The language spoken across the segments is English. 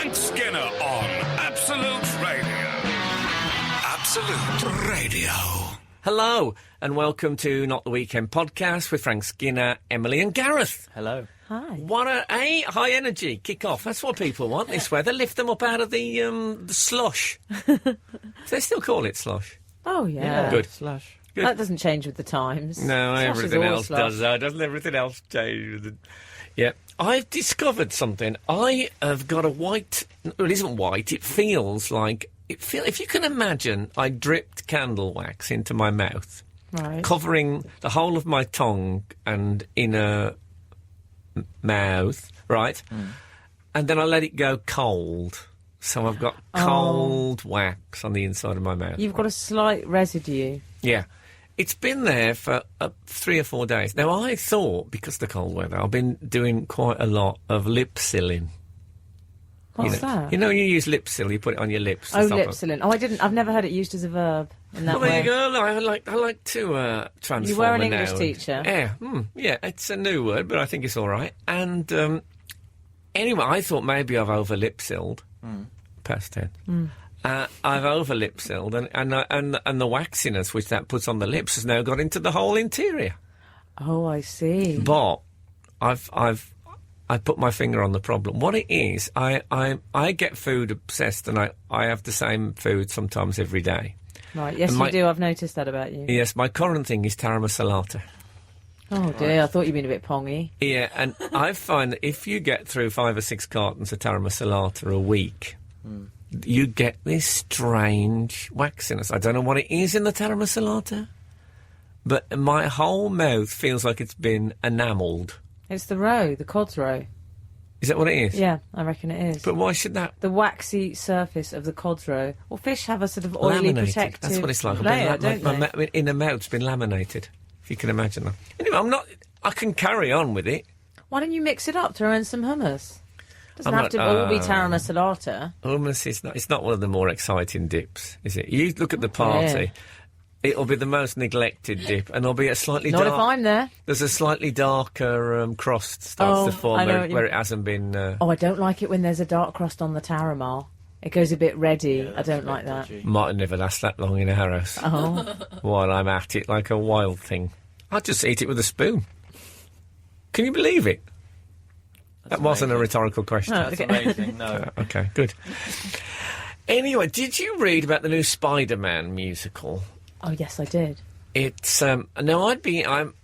Frank Skinner on Absolute Radio. Absolute Radio. Hello, and welcome to Not the Weekend podcast with Frank Skinner, Emily and Gareth. Hello. Hi. What a high energy kick off. That's what people want this weather. Lift them up out of the slush. Do they still call it slush? Oh, yeah. Good. Slush. Good. That doesn't change with the times. No, Slush is everything always else slush. does, though. Doesn't everything else change with it? Yeah. I've discovered something. I have got a white... Well, it isn't white. It feels like... If you can imagine, I dripped candle wax into my mouth, Right. covering the whole of my tongue and inner mouth, right? And then I let it go cold. So I've got cold wax on the inside of my mouth. You've got a slight residue. Yeah. It's been there for 3 or 4 days. Now, I thought, because of the cold weather, I've been doing quite a lot of lip sealing. What's that? You know, you use lip seal, you put it on your lips. Oh, lip sealing. Oh, I didn't. I've never heard it used as a verb in that Well, there way. you go. No, I like to transform You were an a English noun. teacher. Yeah, yeah. It's a new word, but I think it's all right. And anyway, I thought maybe I've over lip sealed. Past tense. I've over lip sealed, and the waxiness which that puts on the lips has now got into the whole interior. Oh, I see. But I put my finger on the problem. What it is, I get food obsessed, and I have the same food sometimes every day. Right. Yes, And you do. I've noticed that about you. Yes, my current thing is taramasalata. Oh, dear. I thought you'd been a bit pongy. Yeah, and I find that if you get through 5 or 6 cartons of taramasalata a week, you get this strange waxiness. I don't know what it is in the taramasalata, but my whole mouth feels like it's been enamelled. It's the roe, the cod's roe. Is that what it is? Yeah, I reckon it is. But why should that... The waxy surface of the cod's roe. Well, fish have a sort of oily, laminated. protective That's what it's like. layer, don't they? My inner mouth's been laminated, if you can imagine that. Anyway, I can carry on with it. Why don't you mix it up? Throw in some hummus. Doesn't I'm have to not- all be taramasalata. Hummus is not. It's not one of the more exciting dips, is it? You look at the party. It'll be the most neglected dip, and there'll be a slightly Not dark... if I'm there. There's a slightly darker crust starts to form I know where, what you where mean. it hasn't been... Oh, I don't like it when there's a dark crust on the tarama. It goes a bit reddy. I don't like that. Might never last that long in a house. Oh. While I'm at it like a wild thing. I'd just eat it with a spoon. Can you believe it? That wasn't a rhetorical question. No, That's okay. amazing. No. Okay, good. Anyway, did you read about the new Spider-Man musical? Oh, yes, I did. It's now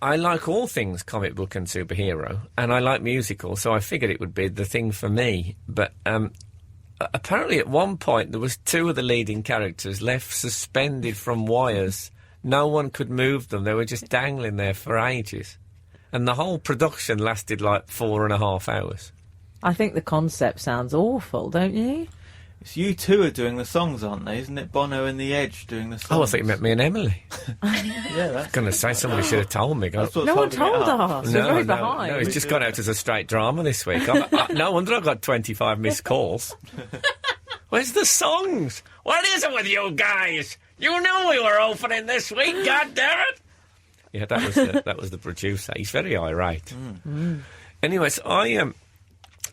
I like all things comic book and superhero, and I like musicals, so I figured it would be the thing for me. But apparently, at one point, there was 2 of the leading characters left suspended from wires. No one could move them; they were just dangling there for ages, and the whole production lasted like 4.5 hours. I think the concept sounds awful, don't you? It's you two are doing the songs, aren't they? Isn't it Bono and The Edge doing the songs? Oh, I thought you meant me and Emily. Yeah, that's... Going to say somebody should have told me. That's what's No one holding it told up. us. We're very behind. No, it's just gone out as a straight drama this week. No wonder I got 25 missed calls. Where's the songs? What is it with you guys? You knew we were opening this week, God damn it! Yeah, that was the producer. He's very irate. Anyway, so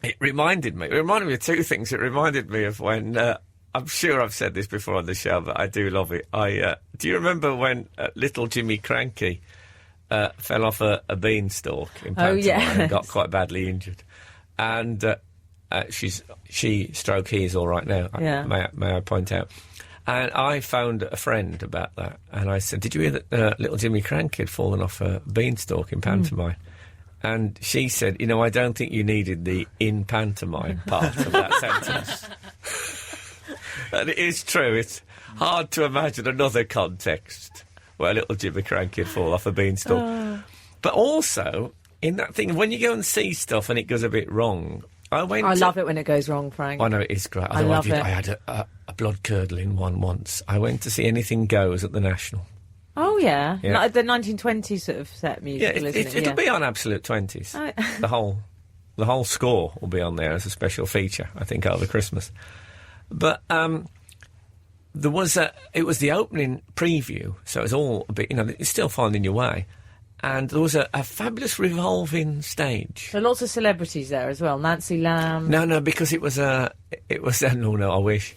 it reminded me of 2 things. It reminded me of when... I'm sure I've said this before on the show, but I do love it. Do you remember when little Jimmy Cranky fell off a beanstalk in pantomime yes. and got quite badly injured? And he is all right now, Yeah. may I point out. And I phoned a friend about that, and I said, did you hear that little Jimmy Cranky had fallen off a beanstalk in pantomime? And she said, I don't think you needed the in pantomime part of that sentence. And it is true. It's hard to imagine another context where little Jimmy Cranky would fall off a beanstalk. But also, in that thing, when you go and see stuff and it goes a bit wrong, I love it when it goes wrong, Frank. I know, it is great. I love it. I had a blood-curdling one once. I went to see Anything Goes at the National. Oh, yeah. Yeah. Like the 1920s sort of set musical, isn't it? It'll be on Absolute 20s. Oh. The whole score will be on there as a special feature, I think, over Christmas. But it was the opening preview, so it was all a bit, it's still finding your way. and there was a fabulous revolving stage. So lots of celebrities there as well. Nancy Lamb. No, because it was no, I wish.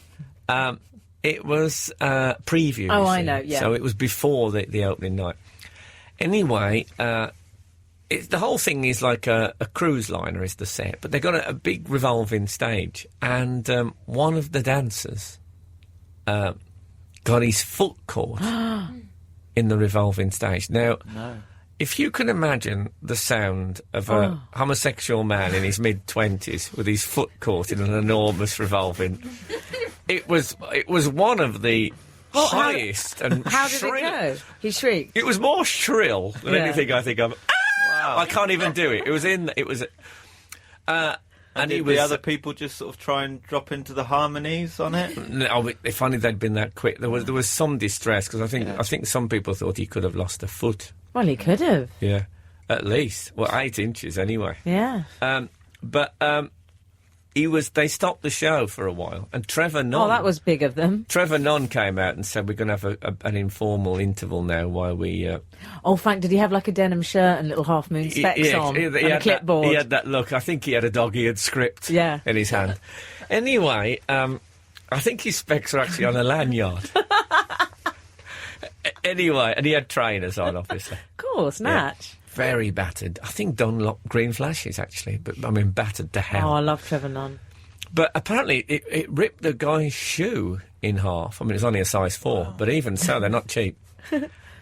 It was preview. Oh, you I see. know, yeah. So it was before the opening night. Anyway, the whole thing is like a cruise liner is the set, but they've got a big revolving stage, and one of the dancers got his foot caught in the revolving stage. Now, if you can imagine the sound of a homosexual man in his mid-20s with his foot caught in an enormous revolving, it was one of the highest and How did shrill. it go? He shrieked. It was more shrill than Yeah. anything I think I've. Wow. I can't even do it. It was in. It was. And he did was. the other people just sort of try and drop into the harmonies on it? No, if only they'd been that quick. There was some distress because I think some people thought he could have lost a foot. Well, he could have. Yeah, at least 8 inches anyway. Yeah. But They stopped the show for a while, and Trevor Nunn. Oh, that was big of them. Trevor Nunn came out and said we're going to have an informal interval now while we. Oh, Frank, did he have like a denim shirt and little half moon specs on and a clipboard? He had that look. I think he had a dog-eared script in his hand. Anyway, I think his specs are actually on a lanyard. Anyway, and he had trainers on, obviously. Of course, Natch. Yeah. Very battered. I think Dunlop green flashes, actually, but I mean battered to hell. Oh, I love Trevor Nunn. But apparently it ripped the guy's shoe in half. I mean, it's only a size 4, but even so, they're not cheap.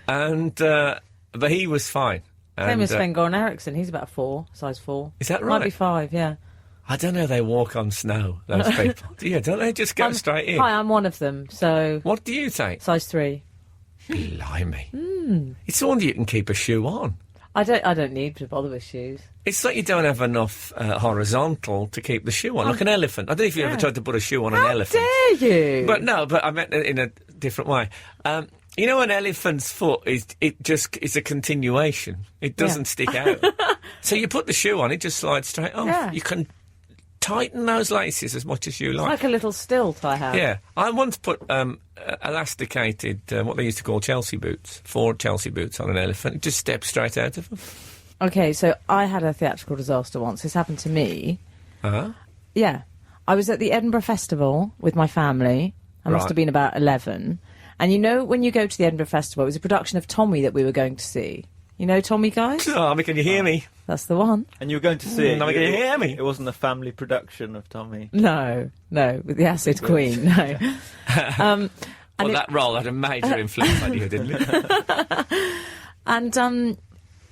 And but he was fine. Same as Sven-Goran Eriksson. He's about 4, size 4. Is that right? Might be 5, yeah. I don't know how they walk on snow, those people. Don't they just go straight in? Hi, I'm one of them, so... What do you take? Size 3. Blimey. It's the one you can keep a shoe on. I don't need to bother with shoes. It's like you don't have enough horizontal to keep the shoe on, like an elephant. I don't know if you ever tried to put a shoe on an elephant. How dare you? But I meant it in a different way. You know, an elephant's foot is a continuation. It doesn't stick out. So you put the shoe on, it just slides straight off. Yeah. You can tighten those laces as much as you like. It's like a little stilt I have. Yeah. I once put elasticated, what they used to call Chelsea boots, 4 Chelsea boots on an elephant. It just steps straight out of them. Okay, so I had a theatrical disaster once. This happened to me. Uh-huh. Yeah. I was at the Edinburgh Festival with my family. I must have been about 11. And you know, when you go to the Edinburgh Festival, it was a production of Tommy that we were going to see. You know Tommy, guys? Oh, can you hear me? That's the one. And you were going to see it. Can you hear me? It wasn't a family production of Tommy. No, with the Acid Queen, no. Well, that role had a major influence on you, didn't it? And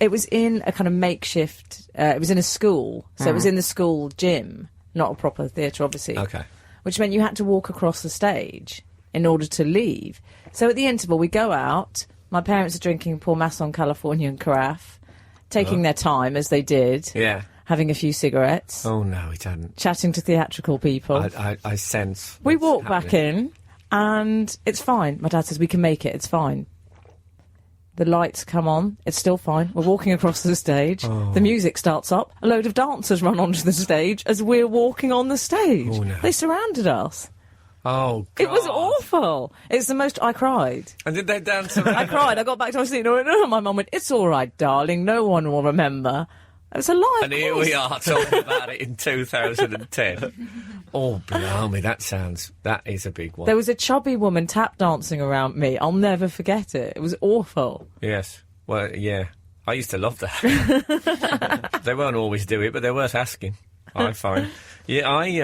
it was in a kind of makeshift... it was in a school, so it was in the school gym, not a proper theatre, obviously. Okay. Which meant you had to walk across the stage in order to leave. So at the interval, we go out. My parents are drinking Paul Masson California and Carafe, taking their time, as they did. Yeah. Having a few cigarettes. Oh, no, it hadn't. Chatting to theatrical people. I sense. We walk back in, and it's fine. My dad says, we can make it, it's fine. The lights come on, it's still fine. We're walking across the stage. The music starts up. A load of dancers run onto the stage as we're walking on the stage. Oh, no. They surrounded us. Oh, God. It was awful. It's the most... I cried. And did they dance around? I cried. I got back to my seat and I went, oh, my mum went, it's all right, darling. No one will remember. It was a lie. And here we are talking about it in 2010. Oh, blimey, that is a big one. There was a chubby woman tap dancing around me. I'll never forget it. It was awful. Yes. Well, yeah. I used to love that. They won't always do it, but they're worth asking, I find. Yeah, I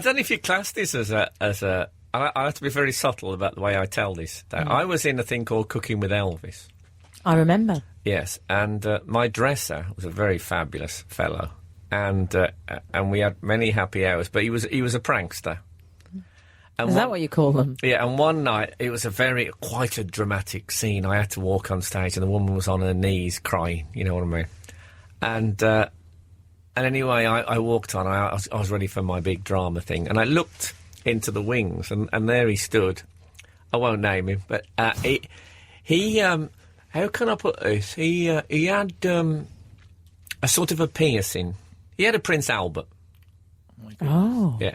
don't know if you class this as a. I have to be very subtle about the way I tell this. I was in a thing called Cooking with Elvis. I remember. Yes, and my dresser was a very fabulous fellow, and we had many happy hours. But he was a prankster. And Is that what you call them? Yeah, and one night it was quite a dramatic scene. I had to walk on stage, and the woman was on her knees crying. You know what I mean? And anyway, I walked on. I was ready for my big drama thing, and I looked into the wings, and there he stood. I won't name him, but he how can I put this? He had a sort of a piercing. He had a Prince Albert. Oh. Yeah,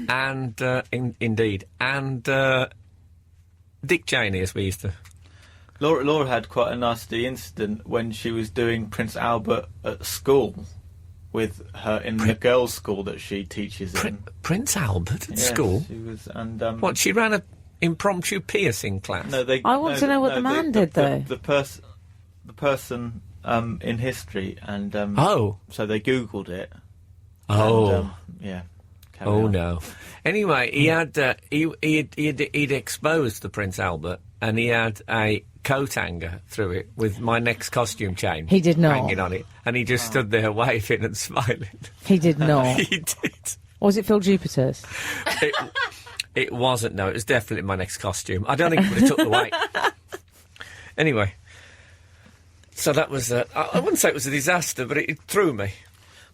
and indeed, and Dick Cheney, as we used to. Laura had quite a nasty incident when she was doing Prince Albert at school with her in the girls' school that she teaches in. Prince Albert at Yes, school? She was, and What, she ran a impromptu piercing class? no, they. I want to know what the man did, though. The person in history, and Oh. so they Googled it. Oh. And, yeah. carry Oh on. no! Anyway, he had he'd exposed the Prince Albert, and he had a coat hanger through it with my next costume chain. He did not. hanging on it, and he just stood there waving and smiling. He did not. He did. Or was it Phil Jupiter's? It wasn't. No, it was definitely my next costume. I don't think it would have took the weight. Anyway, so that was. I wouldn't say it was a disaster, but it threw me.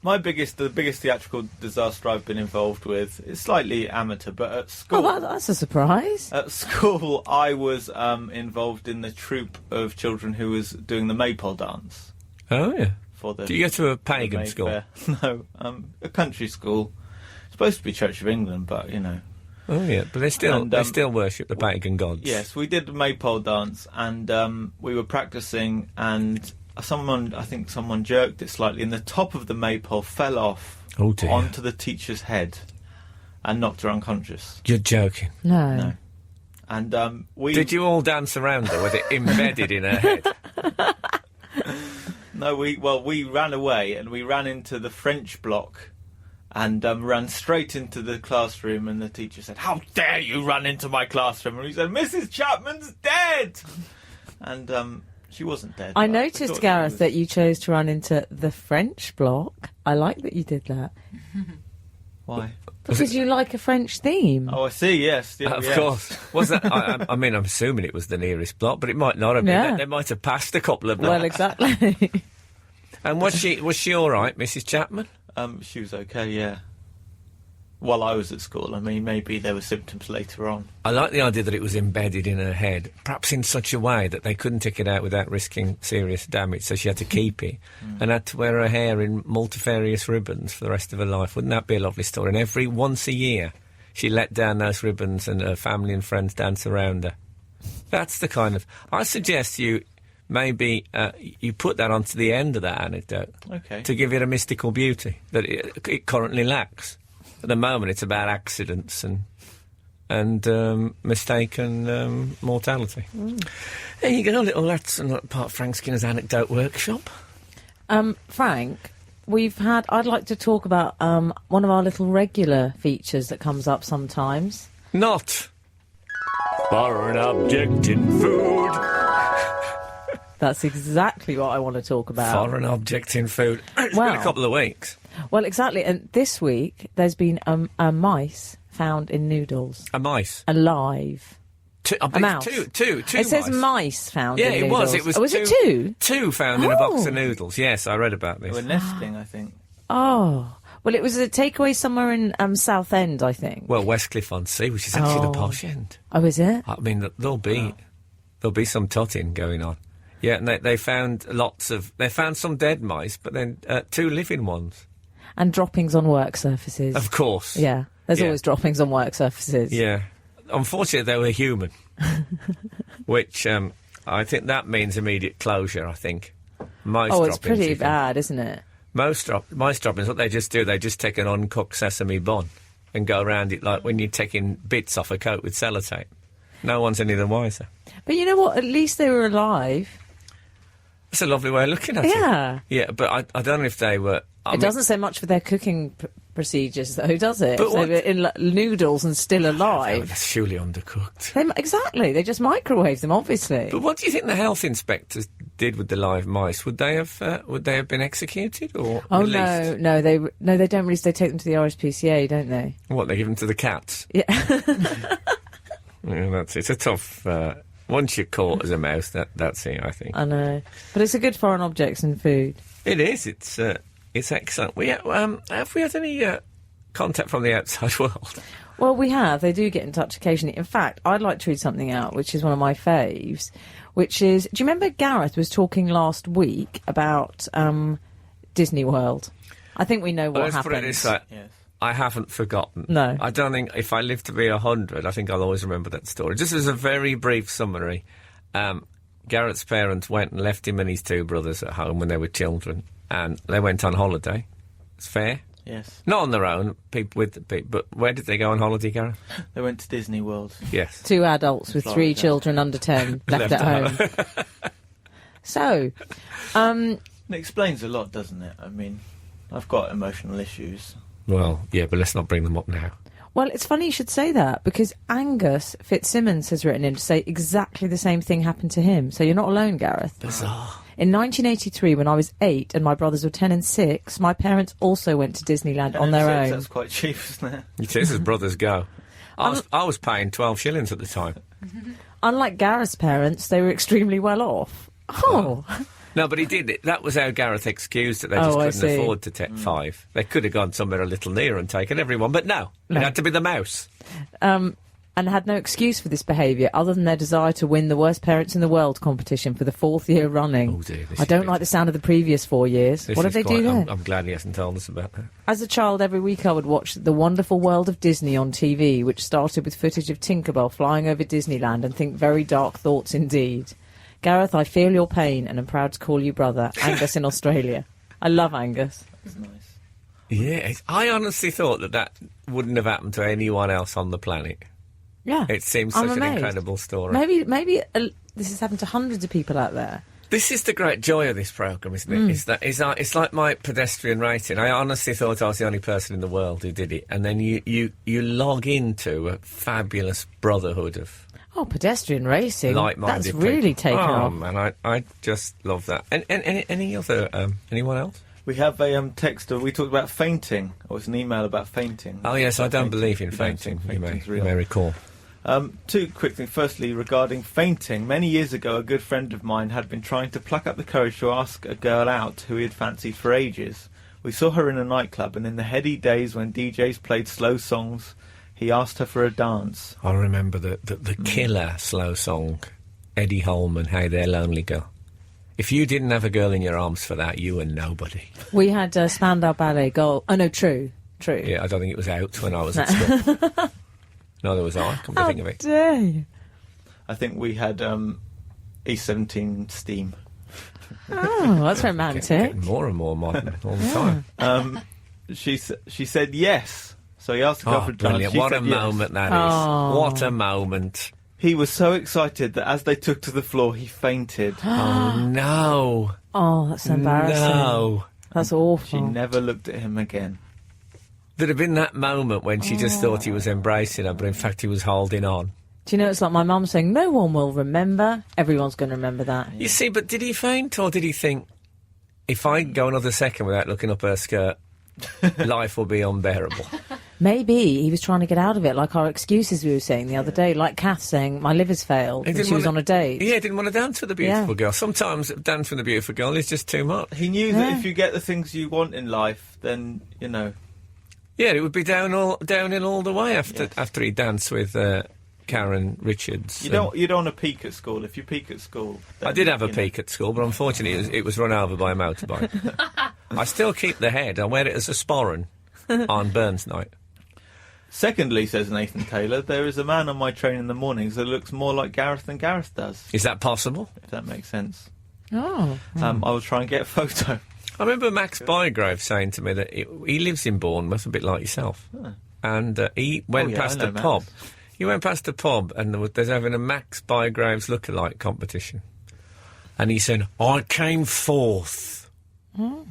The biggest theatrical disaster I've been involved with is slightly amateur, but at school. Oh, that's a surprise. At school, I was involved in the troupe of children who was doing the maypole dance. Oh yeah. For the, Do you go to a the pagan school? Mayfair. No, a country school. Supposed to be Church of England, but you know. Oh yeah, but they still And, worship the pagan gods. Yes, we did the maypole dance, and we were practicing, and I think someone jerked it slightly, and the top of the maypole fell off Oh dear. onto the teacher's head and knocked her unconscious. You're joking. No. No. And we Did you all dance around her with it embedded in her head? No, we ran away, and we ran into the French block, and ran straight into the classroom, and the teacher said, "How dare you run into my classroom?" And we said, "Mrs. Chapman's dead!" And she wasn't dead. I but noticed, thought she Gareth, was. that you chose to run into the French block. I like that you did that. Why? Because you like a French theme. Oh, I see, yes. Yeah, Of yes. course. Was that? I mean, I'm assuming it was the nearest block, but it might not have been. Yeah. They might have passed a couple of them. Well, exactly. And was she all right, Mrs. Chapman? She was okay, yeah. While I was at school, I mean, maybe there were symptoms later on. I like the idea that it was embedded in her head, perhaps in such a way that they couldn't take it out without risking serious damage, so she had to keep it and had to wear her hair in multifarious ribbons for the rest of her life. Wouldn't that be a lovely story? And once a year, she let down those ribbons and her family and friends dance around her. That's the kind of... I suggest you maybe you put that onto the end of that anecdote Okay. to give it a mystical beauty that it currently lacks. At the moment, it's about accidents and mistaken mortality. There you go, that's part of Frank Skinner's anecdote workshop. Frank, I'd like to talk about one of our little regular features that comes up sometimes. Not foreign object in food. That's exactly what I want to talk about. Foreign object in food. It's been a couple of weeks. Well, exactly. And this week, there's been a mice found in noodles. A mice. Alive. A mouse. Two It says mice found Yeah, in it noodles. was. It was. Oh, was it two? Two found in a box Oh. of noodles. Yes, I read about They this. were nesting, I think. Oh. Well, it was a takeaway somewhere in Southend, I think. Well, Westcliff-on-Sea, which is actually Oh. the posh end. Oh, is it? I mean, there'll be some tutting going on. Yeah, and they found some dead mice, but then two living ones. And droppings on work surfaces. Of course. Yeah. There's Yeah. always droppings on work surfaces. Yeah. Unfortunately, they were human, which I think that means immediate closure, I think. Mice Oh, it's droppings, pretty you think. bad, isn't it? Mice droppings, what they just do, they just take an uncooked sesame bun and go around it like when you're taking bits off a coat with sellotape. No one's any the wiser. But you know what? At least they were alive. That's a lovely way of looking at it. Yeah. Yeah, but I don't know if they were... It doesn't say much for their cooking procedures, though, does it? But If they what- were in noodles and still alive. That's surely undercooked. Exactly. They just microwave them, obviously. But what do you think the health inspectors did with the live mice? Would they have been executed or Oh released? no, they don't release. They take them to the RSPCA, don't they? What, they give them to the cats? Yeah. Yeah, it's a tough. Once you're caught as a mouse, that's it. I think I know, but it's a good foreign objects in food. it is. It's excellent. Have we had any contact from the outside world? Well, we have. They do get in touch occasionally. In fact, I'd like to read something out, which is one of my faves, which is... Do you remember Gareth was talking last week about Disney World? I think we know what Let's happened. put it this way. Yes. I haven't forgotten. No. I don't think... If I live to be 100, I think I'll always remember that story. Just as a very brief summary, Gareth's parents went and left him and his two brothers at home when they were children, and they went on holiday. It's fair. Yes. Not on their own, people with people. But where did they go on holiday, Gareth? They went to Disney World. Yes. 2 adults with 3 Florida. children under 10 left at home. So, It explains a lot, doesn't it? I mean, I've got emotional issues. Well, yeah, but let's not bring them up now. well, it's funny you should say that, because Angus Fitzsimmons has written in to say exactly the same thing happened to him. So you're not alone, Gareth. Bizarre. In 1983, when I was 8 and my brothers were 10 and 6, my parents also went to Disneyland on their own. That's quite cheap, isn't it? It is as brothers go. I was paying 12 shillings at the time. Unlike Gareth's parents, they were extremely well off. Oh. No, but he did it. That was how Gareth excused it. They just Oh, I couldn't see. afford to take 5. They could have gone somewhere a little nearer and taken everyone, but no. It had to be the mouse. And had no excuse for this behaviour other than their desire to win the Worst Parents in the World competition for the 4th year running. Oh, dear, this I is don't big. like the sound of the previous 4 years. This What is did they do quite- there? I'm glad he hasn't told us about that. As a child, every week I would watch The Wonderful World of Disney on TV, which started with footage of Tinkerbell flying over Disneyland, and think very dark thoughts indeed. Gareth, I feel your pain and am proud to call you brother. Angus in Australia. I love Angus. It's nice. Yeah, I honestly thought that wouldn't have happened to anyone else on the planet. Yeah. It seems I'm such an amazed. incredible story. Maybe this has happened to hundreds of people out there. This is the great joy of this programme, isn't it? It's like my pedestrian rating. I honestly thought I was the only person in the world who did it, and then you log into a fabulous brotherhood of Oh, pedestrian racing. like-minded That's really people. taken Oh, off. man, I just love that. And any other anyone else? We have a text. We talked about fainting. Or it's an email about fainting. Oh yes, I don't believe in You don't fainting. think You may fainting's real. recall. 2 quick things. Firstly, regarding fainting. Many years ago, a good friend of mine had been trying to pluck up the courage to ask a girl out who he had fancied for ages. We saw her in a nightclub, and in the heady days when DJs played slow songs, he asked her for a dance. I remember the killer slow song, Eddie Holman, Hey There Lonely Girl. If you didn't have a girl in your arms for that, you were nobody. We had Spandau Ballet Gold. Oh, no, True. Yeah, I don't think it was out when I was at school. Neither was I, come to think of it. dare you? I think we had E17 Steam. Oh, that's romantic. Getting more and more modern all the time. She said yes. So he asked the girl Oh, for a dance. brilliant. She What a said yes. moment that is. Oh. What a moment. He was so excited that as they took to the floor, he fainted. Oh, no. Oh, that's embarrassing. No. That's awful. She never looked at him again. There'd have been that moment when she just thought he was embracing her, but in fact he was holding on. Do you know, it's like my mum saying, no one will remember. Everyone's going to remember that. You see, but did he faint, or did he think, if I go another second without looking up her skirt, life will be unbearable? Maybe he was trying to get out of it, like our excuses we were saying the other day, like Kath saying, my liver's failed, He and didn't she was wanna- on a date. Yeah, didn't want to dance with a beautiful Yeah. girl. Sometimes dance with a beautiful girl is just too much. He knew Yeah. that if you get the things you want in life, then, you know... Yeah, it would be downhill all the way after Yes. after he danced with Karen Richards. You don't want to peak at school. If you peak at school... I then, did have a you know. peak at school, but unfortunately it was run over by a motorbike. I still keep the head. I wear it as a sporran on Burns night. Secondly, says Nathan Taylor, there is a man on my train in the mornings that looks more like Gareth than Gareth does, Is that possible? if that makes sense. Oh. I will try and get a photo. I remember Max Bygrave saying to me that he lives in Bournemouth, a bit like yourself, and he went yeah, past I know a Max. pub. He went past a pub, and there's having a Max Bygraves lookalike competition, and he said, "I came fourth," and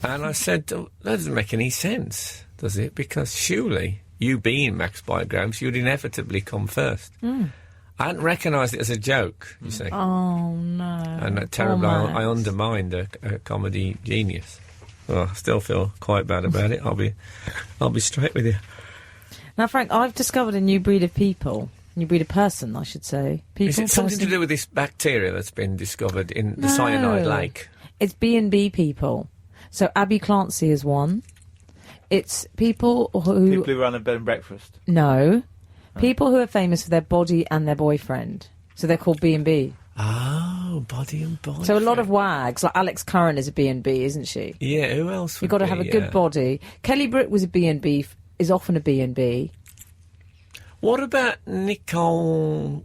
I said, "Oh, "That doesn't make any sense, does it? Because surely you being Max Bygraves, you'd inevitably come first." I hadn't recognised it as a joke, you see. Oh, no. And terribly, Poor I Max. undermined a comedy genius. Well, I still feel quite bad about it. I'll be straight with you. Now, Frank, I've discovered a new breed of people. New breed of person, I should say. People, Is it something to person. do with this bacteria that's been discovered in the No. cyanide lake? It's B&B people. So Abby Clancy is one. It's people who... People who run a bed and breakfast. No. People who are famous for their body and their boyfriend. So they're called B&B. Oh, body and body. So a lot of wags, like Alex Curran is a B&B, isn't she? Yeah, who else? You've got to have a good body. Kelly Britt was a B&B, is often a B&B. What about Nicole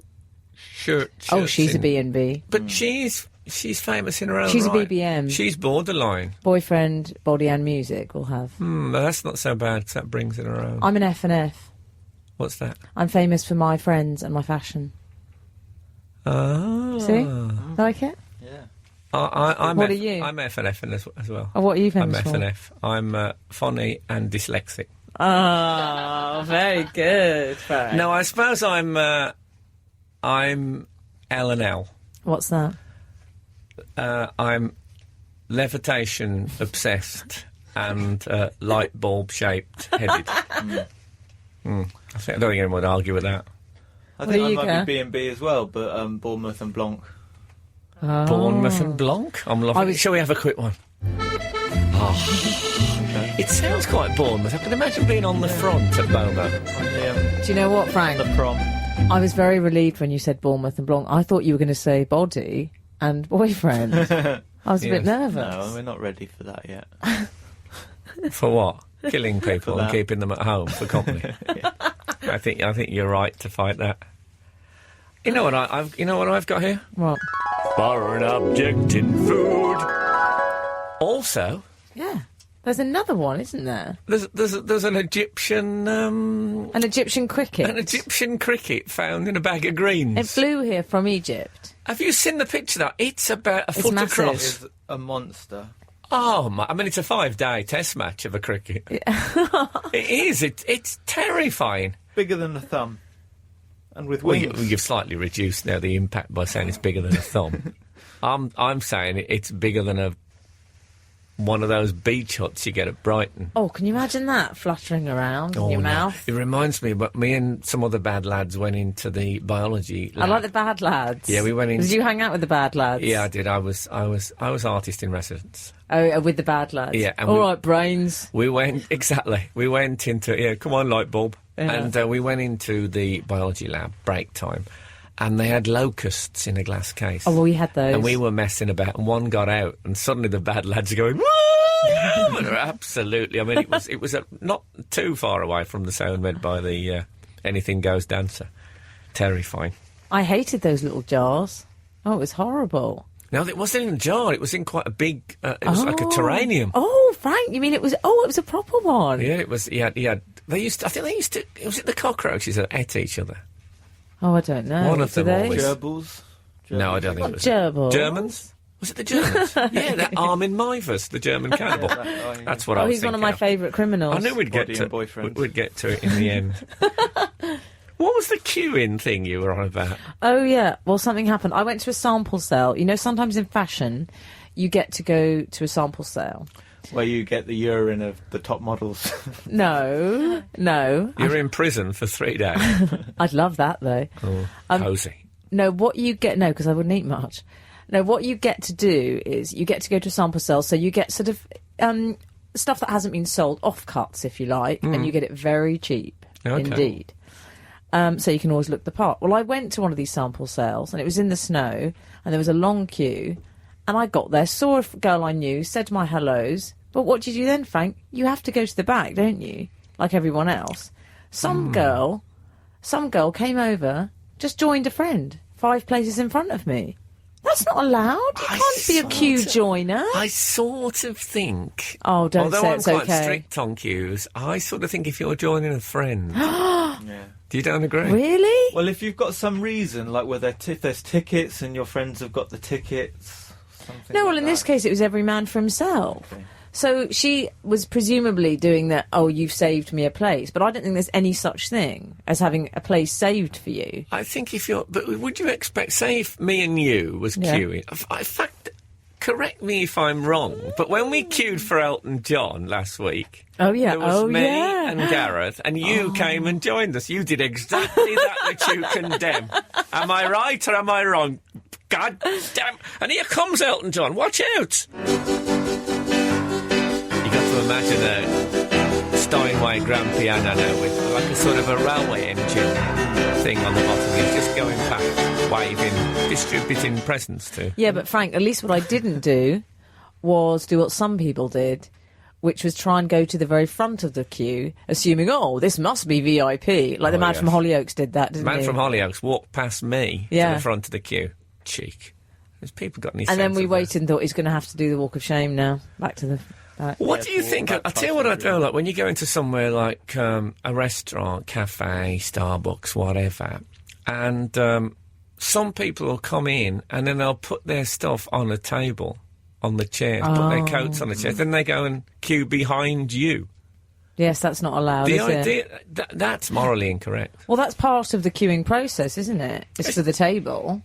shirt. Oh, she's a B&B. But she's famous in her own She's a right. BBM. She's borderline. Boyfriend, body and music will have. But that's not so bad 'cause that brings in her own. I'm an F&F. What's that? I'm famous for my friends and my fashion. Oh. See? Like it? Yeah. I'm What are you? I'm F&F as well. Oh, what are you I'm famous for? F&F. I'm funny and dyslexic. Oh, very good. Frank. No, I suppose I'm L&L. What's that? I'm levitation obsessed and light bulb shaped headed. I don't think anyone would argue with that. I What think do I you might care? be B&B as well, but Bournemouth and Blanc. Oh. Bournemouth and Blanc. I'm loving I it. was- Shall we have a quick one? Oh. It sounds quite Bournemouth. I can imagine being on the front at Bobo. On the, Do you know what, Frank? the prom. I was very relieved when you said Bournemouth and Blanc. I thought you were going to say body and boyfriend. I was a bit Yes. nervous. No, we're not ready for that yet. For what? Killing people For and that. keeping them at home for company. I think you're right to fight that. You know what I've got here? What? Foreign object in food. Also, Yeah. There's another one, isn't there? there's an Egyptian An Egyptian cricket. an Egyptian cricket found in a bag of greens. It flew here from Egypt. Have you seen the picture? That it's about a foot massive. across. It's a monster. Oh my! I mean, it's a 5-day test match of a cricket. It is. It's terrifying. Bigger than a thumb. And with Well, wings. you've slightly reduced now the impact by saying it's bigger than a thumb. I'm saying it's bigger than one of those beach huts you get at Brighton. Oh, can you imagine that fluttering around in your no. mouth? It reminds me, but me and some other bad lads went into the biology I lab. like the bad lads. Yeah, we went in- Did you hang out with the bad lads? Yeah, I did. I was artist in residence. Oh, with the bad lads. Yeah, and All we- right, brains. We went We went into come on, light bulb, Yeah. and we went into the biology lab break time, and they had locusts in a glass case. Oh, well, we had those. And we were messing about, and one got out, and suddenly the bad lads are going, woo! And they're absolutely. I mean, it was not too far away from the sound made by the Anything Goes dancer. Terrifying. I hated those little jars. Oh, it was horrible. No, it wasn't in a jar. It was in quite a big. It was like a terrarium. Oh, Frank, you mean it was? Oh, it was a proper one. Yeah, it was. He had. They used. I think they used to. Was it the cockroaches that ate each other? Oh, I don't know. One of Do them they? always- Gerbils. No, I don't think What it was. gerbils? Germans? Was it the Germans? Yeah, that Armin Mivers, the German cannibal. That's what I Oh, was he's one of thinking my favourite criminals. I knew we'd get Body to and boyfriend. we'd get to it in the end. What was the queuing thing you were on about? Oh, yeah. Well, something happened. I went to a sample sale. You know, sometimes in fashion, you get to go to a sample sale. Where you get the urine of the top models. No. You're in prison for 3 days. I'd love that, though. Cozy. No, what you get... No, because I wouldn't eat much. No, what you get to do is you get to go to a sample sale, so you get sort of stuff that hasn't been sold, offcuts, if you like, and you get it very cheap, Okay. indeed. So you can always look the part. Well, I went to one of these sample sales, and it was in the snow, and there was a long queue, and I got there, saw a girl I knew, said my hellos, but what did you then, Frank? You have to go to the back, don't you? Like everyone else. Some girl came over, just joined a friend, 5 places in front of me. That's not allowed. You I can't be a sort queue of- joiner. I sort of think. Oh, don't although say I'm it's quite okay. strict on queues, I sort of think if you're joining a friend, Yeah. you don't agree? Really? Well, if you've got some reason, like where if there's tickets and your friends have got the tickets, something No, like well, in this that. case, it was every man for himself. Okay. So she was presumably doing that, oh, you've saved me a place. But I don't think there's any such thing as having a place saved for you. I think if you're, but would you expect, say, if me and you was Yeah. queuing? In fact, correct me if I'm wrong, but when we queued for Elton John last week, Oh, yeah. there was Oh, me yeah. and Gareth, and you came and joined us. You did exactly that which you condemn. Am I right or am I wrong? God damn! And here comes Elton John. Watch out! You got to imagine a Steinway grand piano now with like a sort of a railway engine thing on the bottom. He's just going past, waving, distributing presents to. Yeah, but Frank, at least what I didn't do was do what some people did, which was try and go to the very front of the queue, assuming, oh, this must be VIP. Like the man yes. from Hollyoaks did that, didn't The man he? from Hollyoaks walked past me to Yeah. the front of the queue. Cheek. There's people got any And then sense we of that? waited and thought he's going to have to do the walk of shame now. Back to the back. What do you walk think? back I'll tell you past what I the don't like. When you go into somewhere like a restaurant, cafe, Starbucks, whatever, and some people will come in and then they'll put their stuff on a table, on the chairs, put their coats on the chairs, then they go and queue behind you. Yes, that's not allowed, The is it? idea, that's morally incorrect. Well, that's part of the queuing process, isn't it? It's for the table.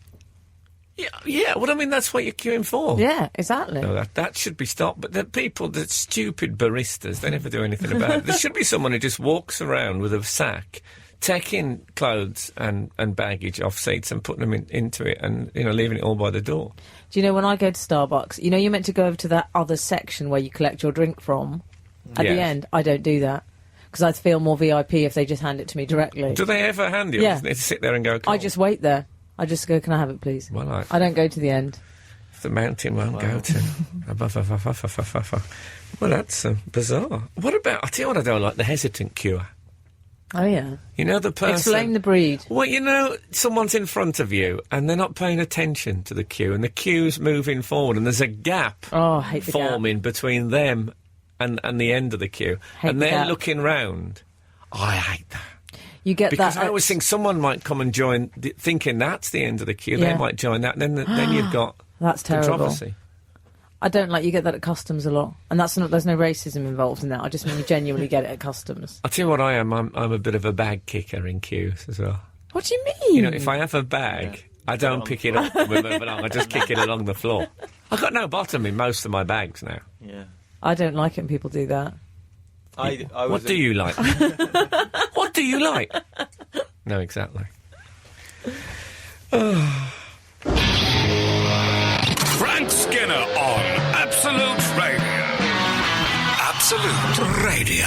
Yeah, well, I mean, that's what you're queuing for. Yeah, exactly. No, that should be stopped. But the people, the stupid baristas, they never do anything about it. There should be someone who just walks around with a sack, taking clothes and baggage off seats and putting them into it and, leaving it all by the door. Do you know, when I go to Starbucks, you're meant to go over to that other section where you collect your drink from at the Yes. end? I don't do that. Because I'd feel more VIP if they just hand it to me directly. Do they ever hand you? Yeah. Or do you need to sit there and go, I just wait there. I just go, can I have it, please? Well, I don't go to the end. the mountain won't go to. Well, that's bizarre. What about, I'll tell you what I don't like, the hesitant queuer. Oh, yeah. You know, the person... Explain the breed. Well, someone's in front of you and they're not paying attention to the queue and the queue's moving forward and there's a gap Oh, I hate the gap. forming between them and the end of the queue. Hate and the they're gap. looking round. I hate that. You get Because that. I always think someone might come and join, thinking that's the end of the queue. Yeah. They might join that, and then you've got That's terrible. controversy. I don't like, you get that at customs a lot. And there's no racism involved in that. I just mean you genuinely get it at customs. I'll tell you what I am. I'm a bit of a bag kicker in queues as well. What do you mean? If I have a bag, I don't pick it up and move it along. I just kick it along the floor. I've got no bottom in most of my bags now. Yeah. I don't like it when people do that. I What was do you like? What do you like? No, exactly. Frank Skinner on Absolute Radio. Absolute Radio.